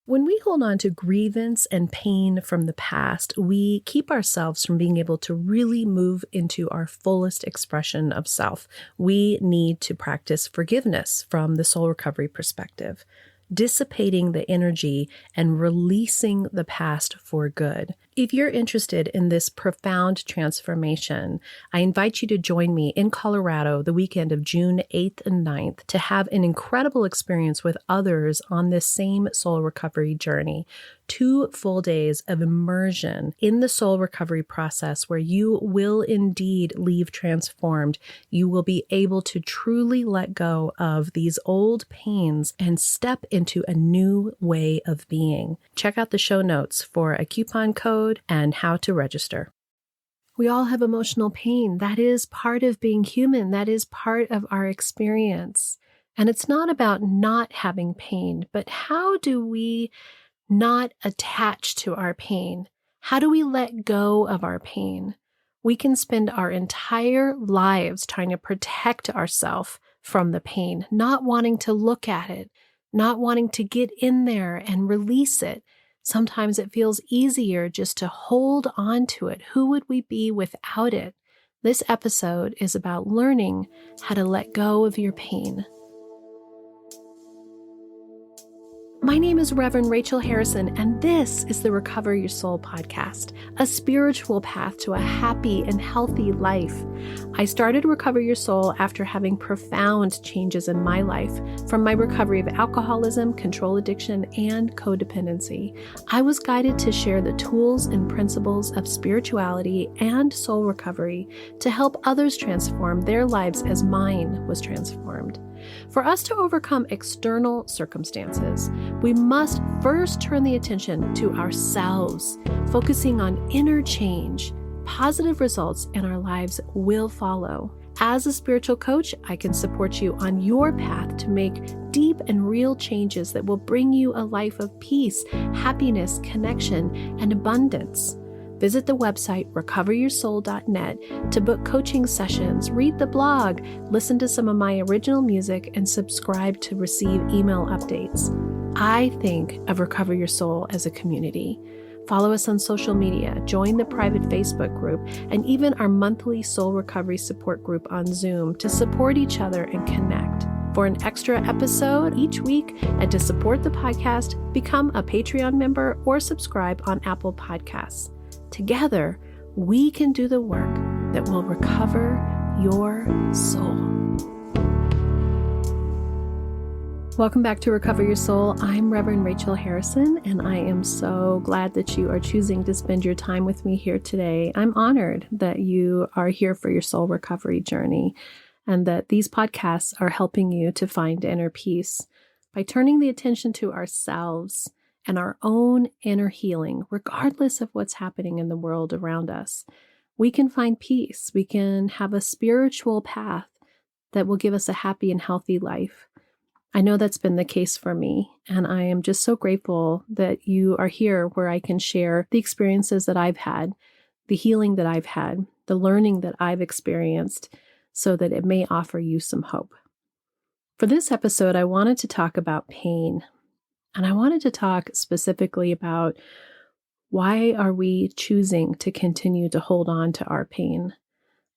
When we hold on to grievance and pain from the past, we keep ourselves from being able to really move into our fullest expression of self. We need to practice forgiveness from the soul recovery perspective, dissipating the energy and releasing the past for good. If you're interested in this profound transformation, I invite you to join me in Colorado the weekend of June 8th and 9th to have an incredible experience with others on this same soul recovery journey. 2 full days of immersion in the soul recovery process where you will indeed leave transformed. You will be able to truly let go of these old pains and step into a new way of being. Check out the show notes for a coupon code and how to register. We all have emotional pain. That is part of being human. That is part of our experience. And it's not about not having pain, but how do we not attach to our pain? How do we let go of our pain? We can spend our entire lives trying to protect ourselves from the pain, not wanting to look at it, not wanting to get in there and release it. Sometimes it feels easier just to hold on to it. Who would we be without it? This episode is about learning how to let go of your pain. My name is Reverend Rachel Harrison, and this is the Recover Your Soul podcast, a spiritual path to a happy and healthy life. I started Recover Your Soul after having profound changes in my life from my recovery of alcoholism, control addiction, and codependency. I was guided to share the tools and principles of spirituality and soul recovery to help others transform their lives as mine was transformed. For us to overcome external circumstances, we must first turn the attention to ourselves, focusing on inner change. Positive results in our lives will follow. As a spiritual coach, I can support you on your path to make deep and real changes that will bring you a life of peace, happiness, connection, and abundance. Visit the website recoveryoursoul.net to book coaching sessions, read the blog, listen to some of my original music, and subscribe to receive email updates. I think of Recover Your Soul as a community. Follow us on social media, join the private Facebook group, and even our monthly soul recovery support group on Zoom to support each other and connect. For an extra episode each week and to support the podcast, become a Patreon member or subscribe on Apple Podcasts. Together, we can do the work that will recover your soul. Welcome back to Recover Your Soul. I'm Reverend Rachel Harrison, and I am so glad that you are choosing to spend your time with me here today. I'm honored that you are here for your soul recovery journey and that these podcasts are helping you to find inner peace by turning the attention to ourselves and our own inner healing, regardless of what's happening in the world around us. We can find peace. We can have a spiritual path that will give us a happy and healthy life. I know that's been the case for me, and I am just so grateful that you are here where I can share the experiences that I've had, the healing that I've had, the learning that I've experienced, so that it may offer you some hope. For this episode, I wanted to talk about pain. And I wanted to talk specifically about why are we choosing to continue to hold on to our pain?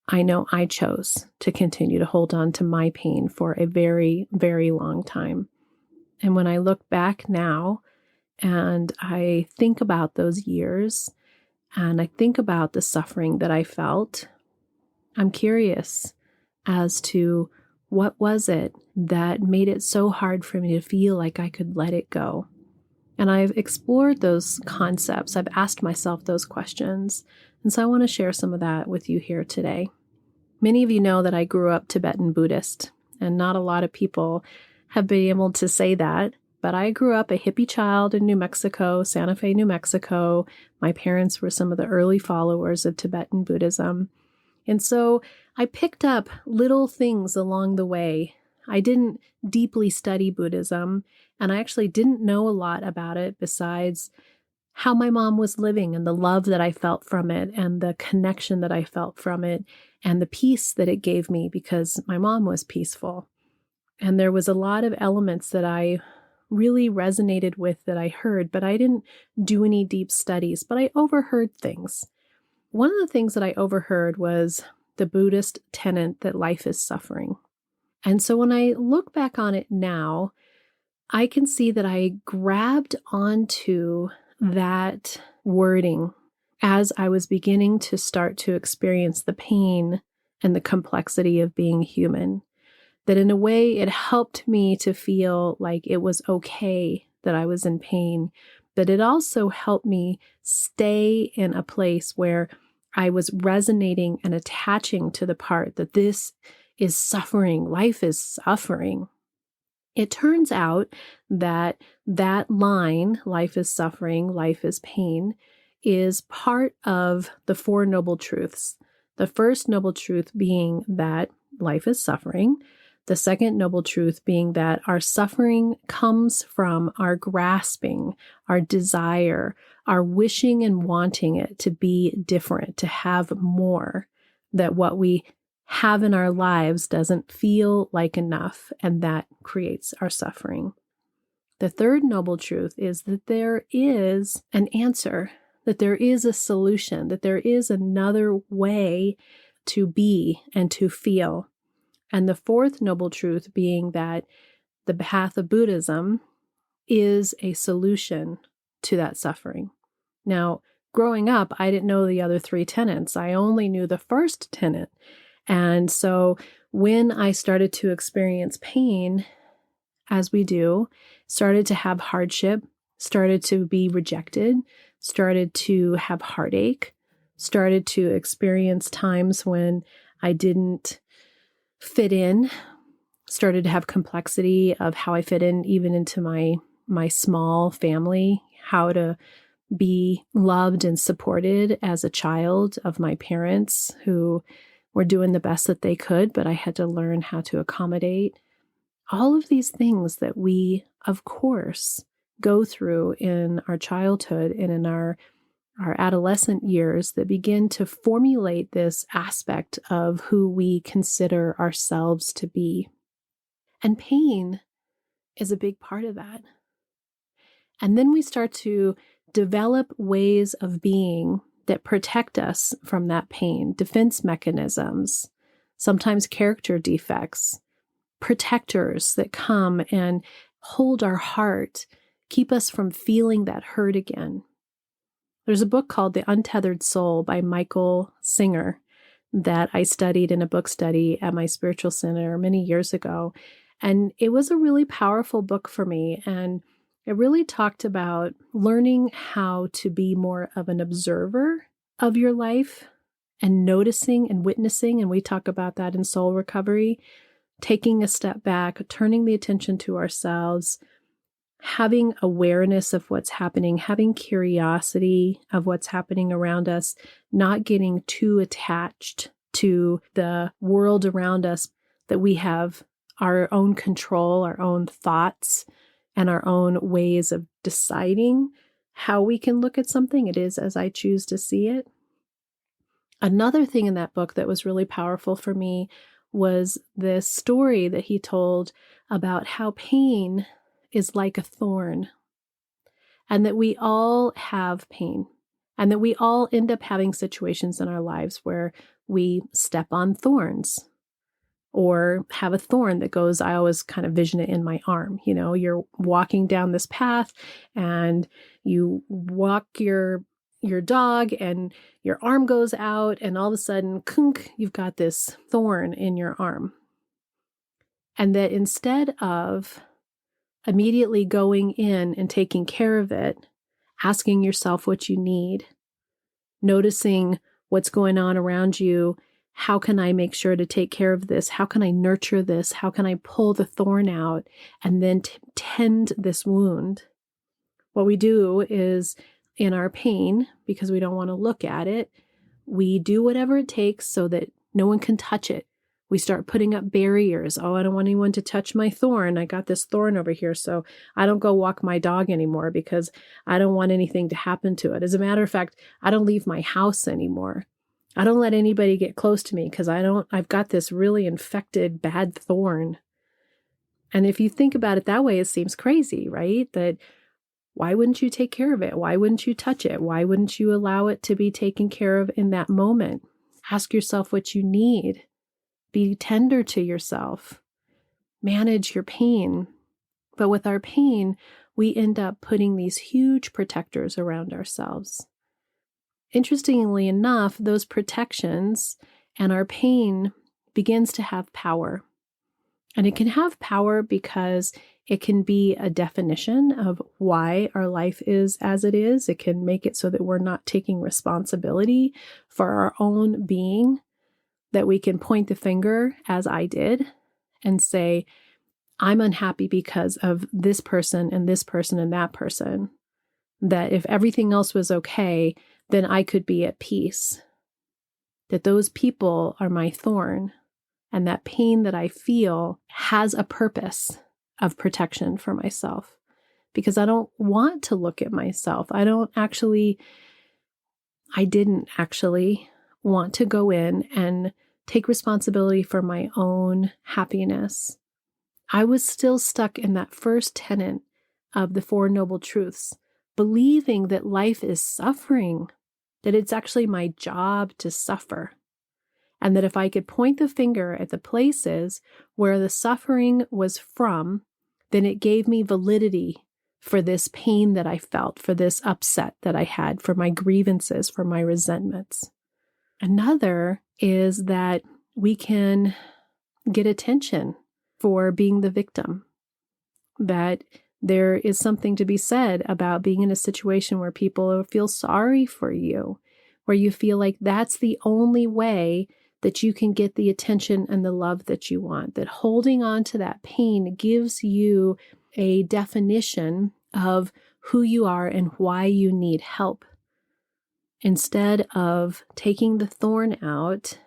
I know I chose to continue to hold on to my pain for a very, very long time. And when I look back now and I think about those years and I think about the suffering that I felt, I'm curious as to what was it that made it so hard for me to feel like I could let it go? And I've explored those concepts. I've asked myself those questions. And so I want to share some of that with you here today. Many of you know that I grew up Tibetan Buddhist, and not a lot of people have been able to say that. But I grew up a hippie child in New Mexico, Santa Fe, New Mexico. My parents were some of the early followers of Tibetan Buddhism. And so I picked up little things along the way. I didn't deeply study Buddhism, and I actually didn't know a lot about it besides how my mom was living and the love that I felt from it and the connection that I felt from it and the peace that it gave me because my mom was peaceful. And there was a lot of elements that I really resonated with that I heard, but I didn't do any deep studies, but I overheard things. One of the things that I overheard was the Buddhist tenet that life is suffering. And so when I look back on it now, I can see that I grabbed onto that wording as I was beginning to start to experience the pain and the complexity of being human. That in a way, it helped me to feel like it was okay that I was in pain, but it also helped me stay in a place where I was resonating and attaching to the part that this is suffering, life is suffering. It turns out that that line, life is suffering, life is pain, is part of the Four Noble Truths. The first noble truth being that life is suffering. The second noble truth being that our suffering comes from our grasping, our desire, our wishing and wanting it to be different, to have more, that what we have in our lives doesn't feel like enough, and that creates our suffering. The third noble truth is that there is an answer, that there is a solution, that there is another way to be and to feel. And the fourth noble truth being that the path of Buddhism is a solution to that suffering. Now, growing up, I didn't know the other three tenets. I only knew the first tenet. And so when I started to experience pain, as we do, started to have hardship, started to be rejected, started to have heartache, started to experience times when I didn't fit in, started to have complexity of how I fit in even into my small family, how to be loved and supported as a child of my parents who were doing the best that they could, but I had to learn how to accommodate. All of these things that we, of course, go through in our childhood and in our adolescent years that begin to formulate this aspect of who we consider ourselves to be. And pain is a big part of that. And then we start to develop ways of being that protect us from that pain, defense mechanisms, sometimes character defects, protectors that come and hold our heart, keep us from feeling that hurt again. There's a book called The Untethered Soul by Michael Singer that I studied in a book study at my spiritual center many years ago. And it was a really powerful book for me. And it really talked about learning how to be more of an observer of your life and noticing and witnessing. And we talk about that in soul recovery, taking a step back, turning the attention to ourselves, having awareness of what's happening, having curiosity of what's happening around us, not getting too attached to the world around us, that we have our own control, our own thoughts, and our own ways of deciding how we can look at something. It is as I choose to see it. Another thing in that book that was really powerful for me was this story that he told about how pain is like a thorn, and that we all have pain, and that we all end up having situations in our lives where we step on thorns or have a thorn that goes, I always kind of vision it in my arm. You know, you're walking down this path and you walk your dog and your arm goes out and all of a sudden, kunk, you've got this thorn in your arm. And that instead of immediately going in and taking care of it, asking yourself what you need, noticing what's going on around you, how can I make sure to take care of this? How can I nurture this? How can I pull the thorn out and then tend this wound? What we do is, in our pain, because we don't want to look at it, we do whatever it takes so that no one can touch it. We start putting up barriers. Oh, I don't want anyone to touch my thorn. I got this thorn over here, so I don't go walk my dog anymore because I don't want anything to happen to it. As a matter of fact, I don't leave my house anymore. I don't let anybody get close to me because I've got this really infected bad thorn. And if you think about it that way, it seems crazy, right? That why wouldn't you take care of it? Why wouldn't you touch it? Why wouldn't you allow it to be taken care of in that moment? Ask yourself what you need. Be tender to yourself. Manage your pain. But with our pain, we end up putting these huge protectors around ourselves. Interestingly enough, those protections and our pain begins to have power. And it can have power because it can be a definition of why our life is as it is. It can make it so that we're not taking responsibility for our own being, that we can point the finger, as I did, and say, I'm unhappy because of this person and this person and that person. That if everything else was okay, then I could be at peace. That those people are my thorn. And that pain that I feel has a purpose of protection for myself, because I don't want to look at myself. I didn't actually want to go in and take responsibility for my own happiness. I was still stuck in that first tenet of the Four Noble Truths, believing that life is suffering, that it's actually my job to suffer. And that if I could point the finger at the places where the suffering was from, then it gave me validity for this pain that I felt, for this upset that I had, for my grievances, for my resentments. Another is that we can get attention for being the victim. That there is something to be said about being in a situation where people feel sorry for you, where you feel like that's the only way that you can get the attention and the love that you want, that holding on to that pain gives you a definition of who you are and why you need help. Instead of taking the thorn out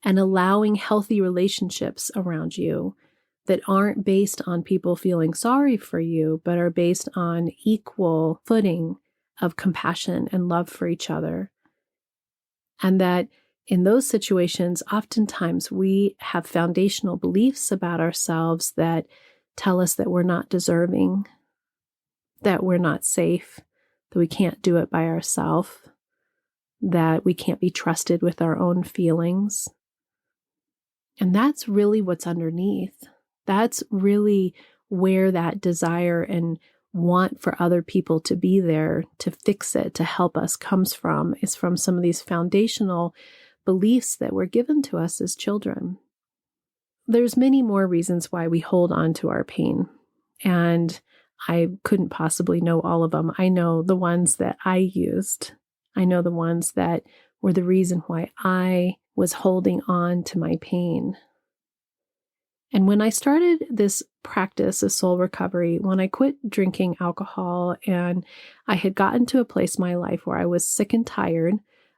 and allowing healthy relationships around you that aren't based on people feeling sorry for you, but are based on equal footing of compassion and love for each other. And that in those situations, oftentimes we have foundational beliefs about ourselves that tell us that we're not deserving, that we're not safe, that we can't do it by ourselves, that we can't be trusted with our own feelings. And that's really what's underneath. That's really where that desire and want for other people to be there, to fix it, to help us comes from, is from some of these foundational beliefs that were given to us as children. There's many more reasons why we hold on to our pain, and I couldn't possibly know all of them. I know the ones that I used. I know the ones that were the reason why I was holding on to my pain. And when I started this practice of soul recovery, when I quit drinking alcohol and I had gotten to a place in my life where I was sick and tired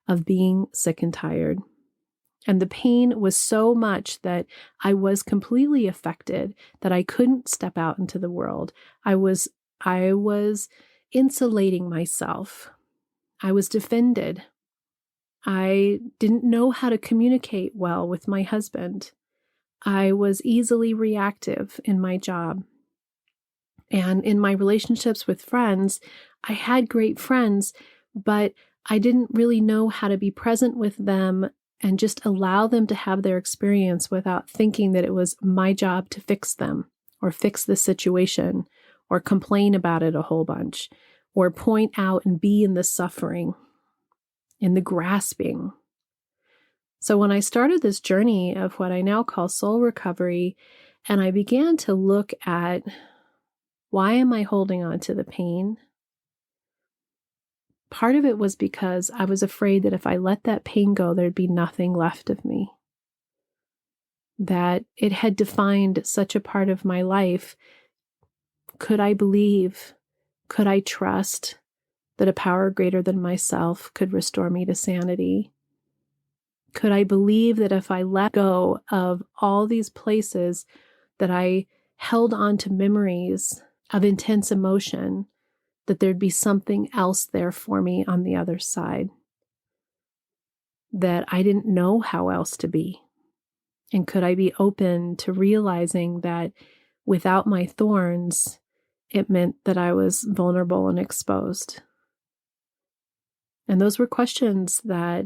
of being sick and tired, and the pain was so much that I was completely affected that I couldn't step out into the world. I was insulating myself. I was defended. I didn't know how to communicate well with my husband. I was easily reactive in my job. And in my relationships with friends, I had great friends, but I didn't really know how to be present with them and just allow them to have their experience without thinking that it was my job to fix them or fix the situation or complain about it a whole bunch or point out and be in the suffering, in the grasping. So when I started this journey of what I now call soul recovery, and I began to look at why am I holding on to the pain? Part of it was because I was afraid that if I let that pain go, there'd be nothing left of me. That it had defined such a part of my life. Could I believe? Could I trust that a power greater than myself could restore me to sanity? Could I believe that if I let go of all these places that I held on to memories of intense emotion, that there'd be something else there for me on the other side? That I didn't know how else to be? And could I be open to realizing that without my thorns, it meant that I was vulnerable and exposed. And those were questions that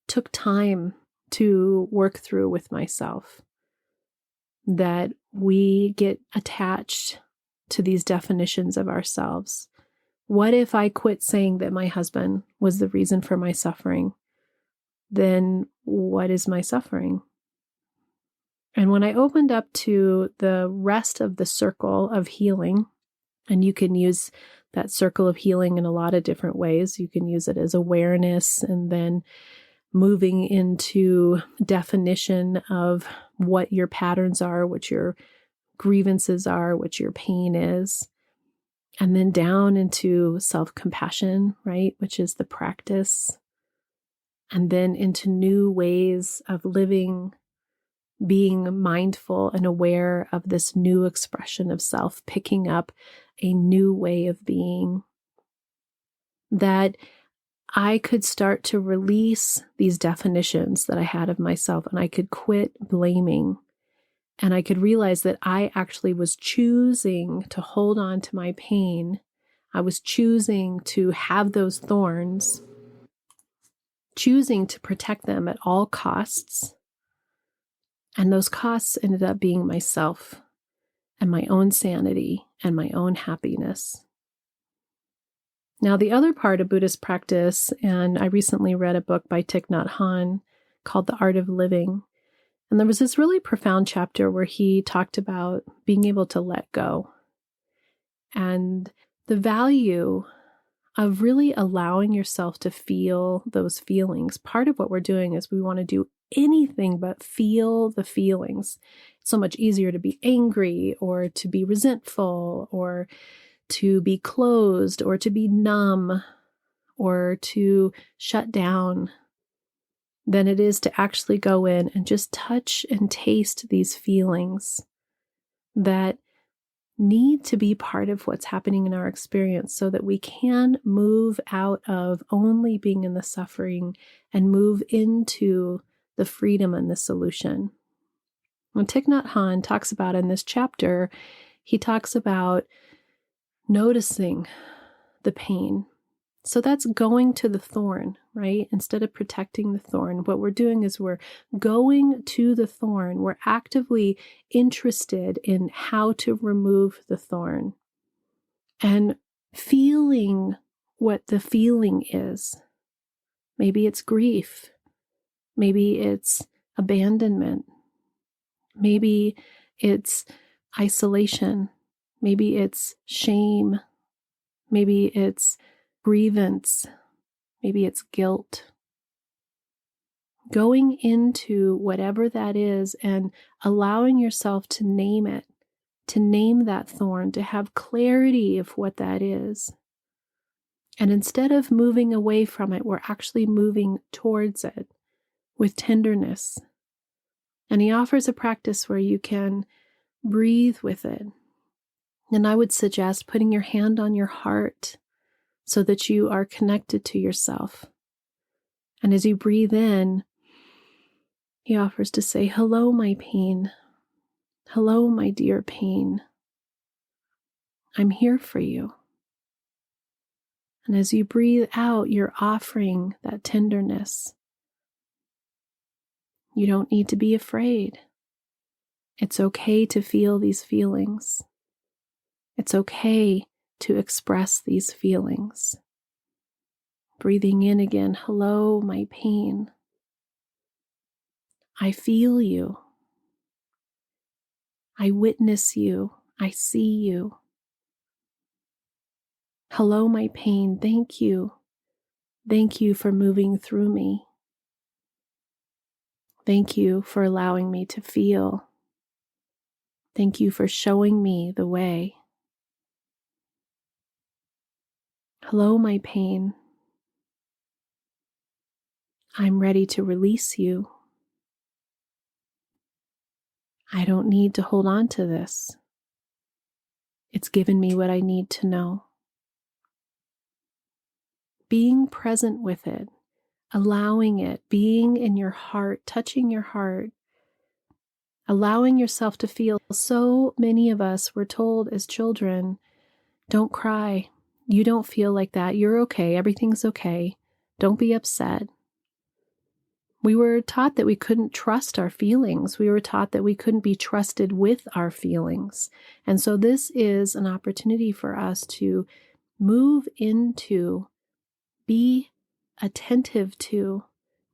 took time to work through with myself. That we get attached to these definitions of ourselves. What if I quit saying that my husband was the reason for my suffering? Then what is my suffering? And when I opened up to the rest of the circle of healing, and you can use that circle of healing in a lot of different ways. You can use it as awareness, and then moving into definition of what your patterns are, what your grievances are, what your pain is, and then down into self-compassion, right, which is the practice, and then into new ways of living, being mindful and aware of this new expression of self, picking up a new way of being, that I could start to release these definitions that I had of myself, and I could quit blaming. And I could realize that I actually was choosing to hold on to my pain. I was choosing to have those thorns, choosing to protect them at all costs. And those costs ended up being myself and my own sanity and my own happiness. Now, the other part of Buddhist practice, and I recently read a book by Thich Nhat Hanh called The Art of Living. And there was this really profound chapter where he talked about being able to let go and the value of really allowing yourself to feel those feelings. Part of what we're doing is we want to do anything but feel the feelings. It's so much easier to be angry or to be resentful or to be closed or to be numb or to shut down than it is to actually go in and just touch and taste these feelings that need to be part of what's happening in our experience so that we can move out of only being in the suffering and move into the freedom and the solution. When Thich Nhat Hanh talks about in this chapter, he talks about noticing the pain. So that's going to the thorn, right? Instead of protecting the thorn, what we're doing is we're going to the thorn. We're actively interested in how to remove the thorn and feeling what the feeling is. Maybe it's grief. Maybe it's abandonment. Maybe it's isolation. Maybe it's shame. Maybe it's grievance. Maybe it's guilt. Going into whatever that is and allowing yourself to name it, to name that thorn, to have clarity of what that is. And instead of moving away from it, we're actually moving towards it with tenderness. And he offers a practice where you can breathe with it. And I would suggest putting your hand on your heart so that you are connected to yourself. And as you breathe in, he offers to say, "Hello, my pain. Hello, my dear pain. I'm here for you." And as you breathe out, you're offering that tenderness. You don't need to be afraid. It's okay to feel these feelings. It's okay to express these feelings. Breathing in again, "Hello, my pain. I feel you. I witness you. I see you. Hello, my pain. Thank you. Thank you for moving through me. Thank you for allowing me to feel. Thank you for showing me the way. Hello, my pain. I'm ready to release you. I don't need to hold on to this. It's given me what I need to know." Being present with it, allowing it, being in your heart, touching your heart, allowing yourself to feel. So many of us were told as children, don't cry. You don't feel like that. You're okay. Everything's okay. Don't be upset. We were taught that we couldn't trust our feelings. We were taught that we couldn't be trusted with our feelings. And so this is an opportunity for us to move into, be attentive to,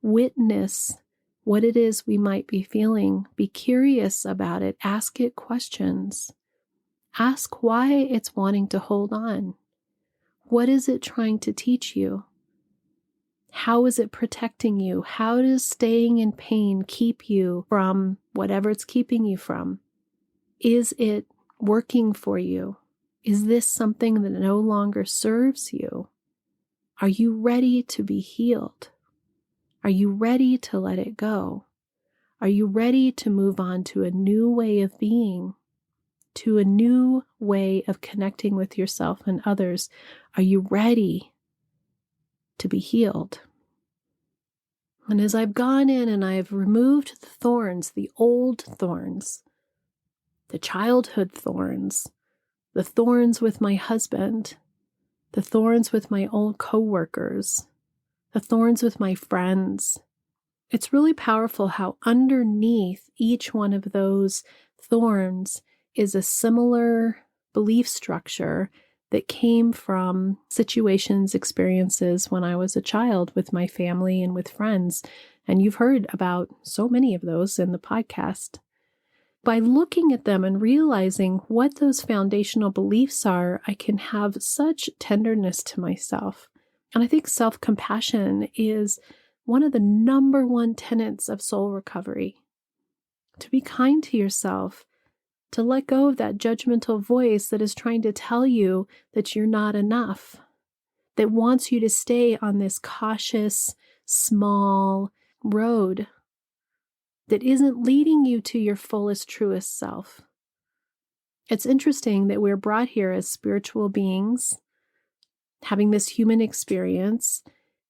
witness what it is we might be feeling. Be curious about it. Ask it questions. Ask why it's wanting to hold on. What is it trying to teach you? How is it protecting you? How does staying in pain keep you from whatever it's keeping you from? Is it working for you? Is this something that no longer serves you? Are you ready to be healed? Are you ready to let it go? Are you ready to move on to a new way of being, to a new way of connecting with yourself and others? Are you ready to be healed? And as I've gone in and I've removed the thorns, the old thorns, the childhood thorns, the thorns with my husband, the thorns with my old coworkers, the thorns with my friends, it's really powerful how underneath each one of those thorns is a similar belief structure that came from situations, experiences when I was a child with my family and with friends. And you've heard about so many of those in the podcast. By looking at them and realizing what those foundational beliefs are, I can have such tenderness to myself. And I think self-compassion is one of the number one tenets of soul recovery. To be kind to yourself, to let go of that judgmental voice that is trying to tell you that you're not enough, that wants you to stay on this cautious, small road that isn't leading you to your fullest, truest self. It's interesting that we're brought here as spiritual beings, having this human experience,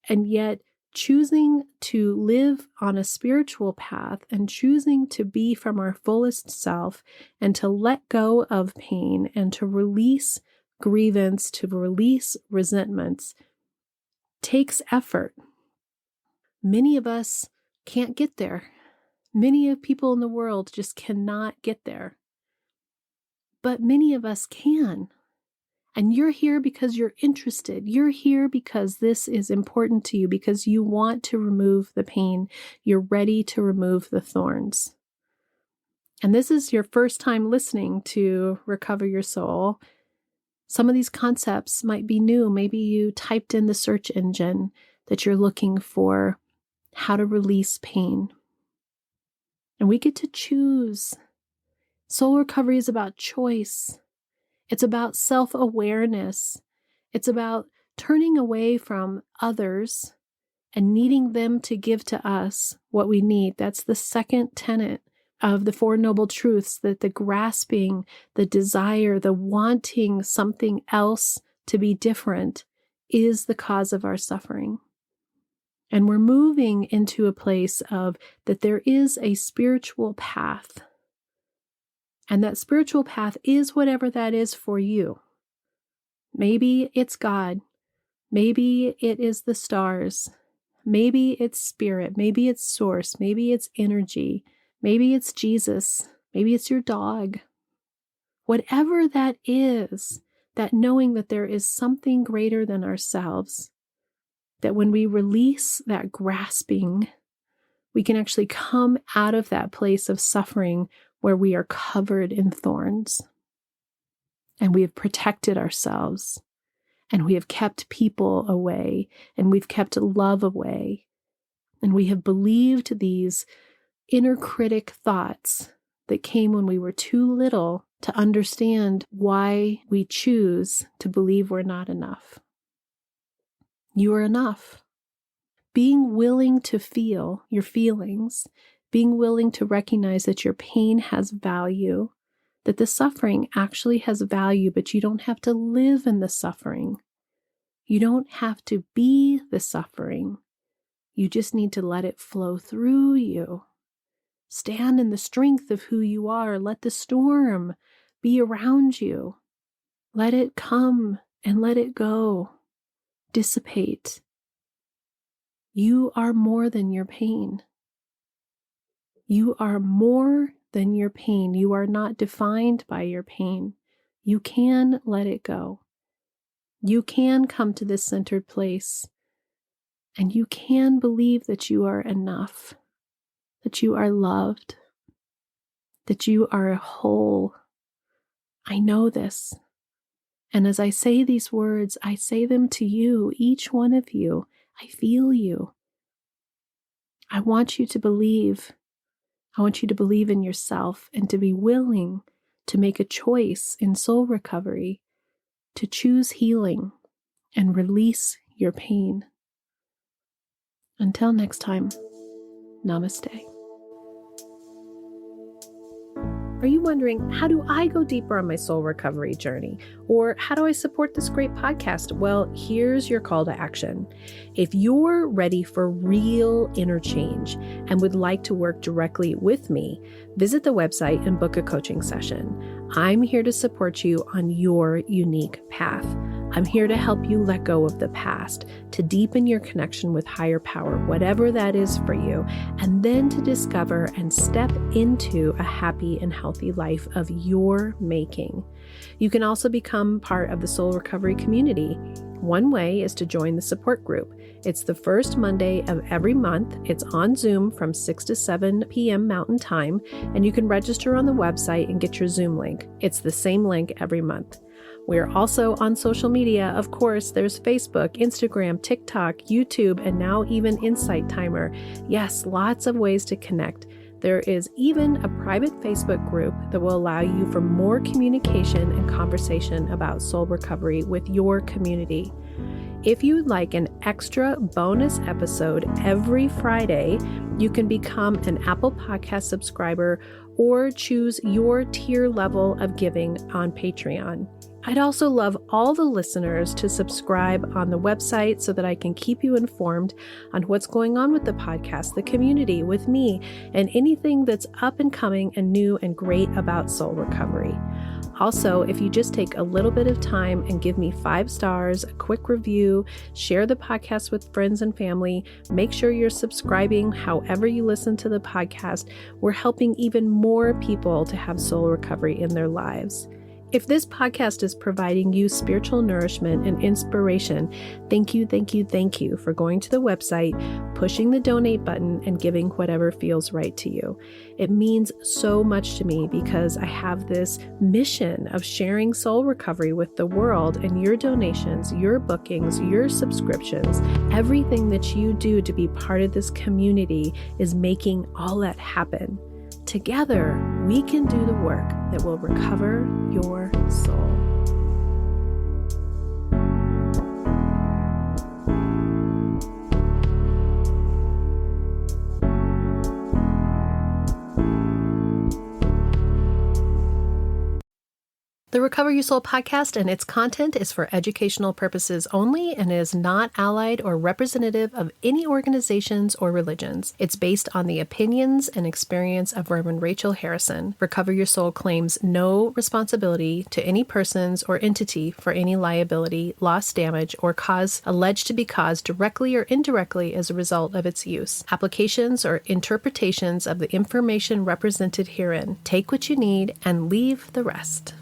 and yet choosing to live on a spiritual path and choosing to be from our fullest self and to let go of pain and to release grievance, to release resentments, takes effort. Many of us can't get there. Many of people in the world just cannot get there. But many of us can. And you're here because you're interested. You're here because this is important to you, because you want to remove the pain. You're ready to remove the thorns. And this is your first time listening to Recover Your Soul. Some of these concepts might be new. Maybe you typed in the search engine that you're looking for how to release pain. And we get to choose. Soul recovery is about choice. It's about self-awareness. It's about turning away from others and needing them to give to us what we need. That's the second tenet of the Four Noble Truths, that the grasping, the desire, the wanting something else to be different is the cause of our suffering. And we're moving into a place of that there is a spiritual path. And that spiritual path is whatever that is for you. Maybe it's God. Maybe it is the stars. Maybe it's spirit. Maybe it's source. Maybe it's energy. Maybe it's Jesus. Maybe it's your dog. Whatever that is, that knowing that there is something greater than ourselves, that when we release that grasping, we can actually come out of that place of suffering where we are covered in thorns. And we have protected ourselves, and we have kept people away, and we've kept love away, and we have believed these inner critic thoughts that came when we were too little to understand why we choose to believe we're not enough. You are enough. Being willing to feel your feelings, being willing to recognize that your pain has value, that the suffering actually has value, but you don't have to live in the suffering. You don't have to be the suffering. You just need to let it flow through you Stand in the strength of who you are. Let the storm be around you. Let it come and let it go. Dissipate. You are more than your pain. You are more than your pain. You are not defined by your pain. You can let it go. You can come to this centered place, and you can believe that you are enough, that you are loved, that you are whole. I know this. And as I say these words, I say them to you, each one of you. I feel you. I want you to believe. I want you to believe in yourself and to be willing to make a choice in soul recovery, to choose healing and release your pain. Until next time, namaste. Are you wondering, how do I go deeper on my soul recovery journey? Or how do I support this great podcast? Well, here's your call to action. If you're ready for real inner change and would like to work directly with me, visit the website and book a coaching session. I'm here to support you on your unique path. I'm here to help you let go of the past, to deepen your connection with higher power, whatever that is for you, and then to discover and step into a happy and healthy life of your making. You can also become part of the soul recovery community. One way is to join the support group. It's the first Monday of every month. It's on Zoom from 6 to 7 p.m. Mountain Time, and you can register on the website and get your Zoom link. It's the same link every month. We're also on social media. Of course, there's Facebook, Instagram, TikTok, YouTube, and now even Insight Timer. Yes, lots of ways to connect. There is even a private Facebook group that will allow you for more communication and conversation about soul recovery with your community. If you'd like an extra bonus episode every Friday, you can become an Apple Podcast subscriber or choose your tier level of giving on Patreon. I'd also love all the listeners to subscribe on the website so that I can keep you informed on what's going on with the podcast, the community, with me, and anything that's up and coming and new and great about soul recovery. Also, if you just take a little bit of time and give me 5 stars, a quick review, share the podcast with friends and family, make sure you're subscribing however you listen to the podcast, we're helping even more people to have soul recovery in their lives. If this podcast is providing you spiritual nourishment and inspiration, thank you for going to the website, pushing the donate button, and giving whatever feels right to you. It means so much to me because I have this mission of sharing soul recovery with the world, and your donations, your bookings, your subscriptions, everything that you do to be part of this community is making all that happen. Together, we can do the work that will recover your soul. The Recover Your Soul podcast and its content is for educational purposes only and is not allied or representative of any organizations or religions. It's based on the opinions and experience of Reverend Rachel Harrison. Recover Your Soul claims no responsibility to any persons or entity for any liability, loss, damage, or cause alleged to be caused directly or indirectly as a result of its use. Applications or interpretations of the information represented herein. Take what you need and leave the rest.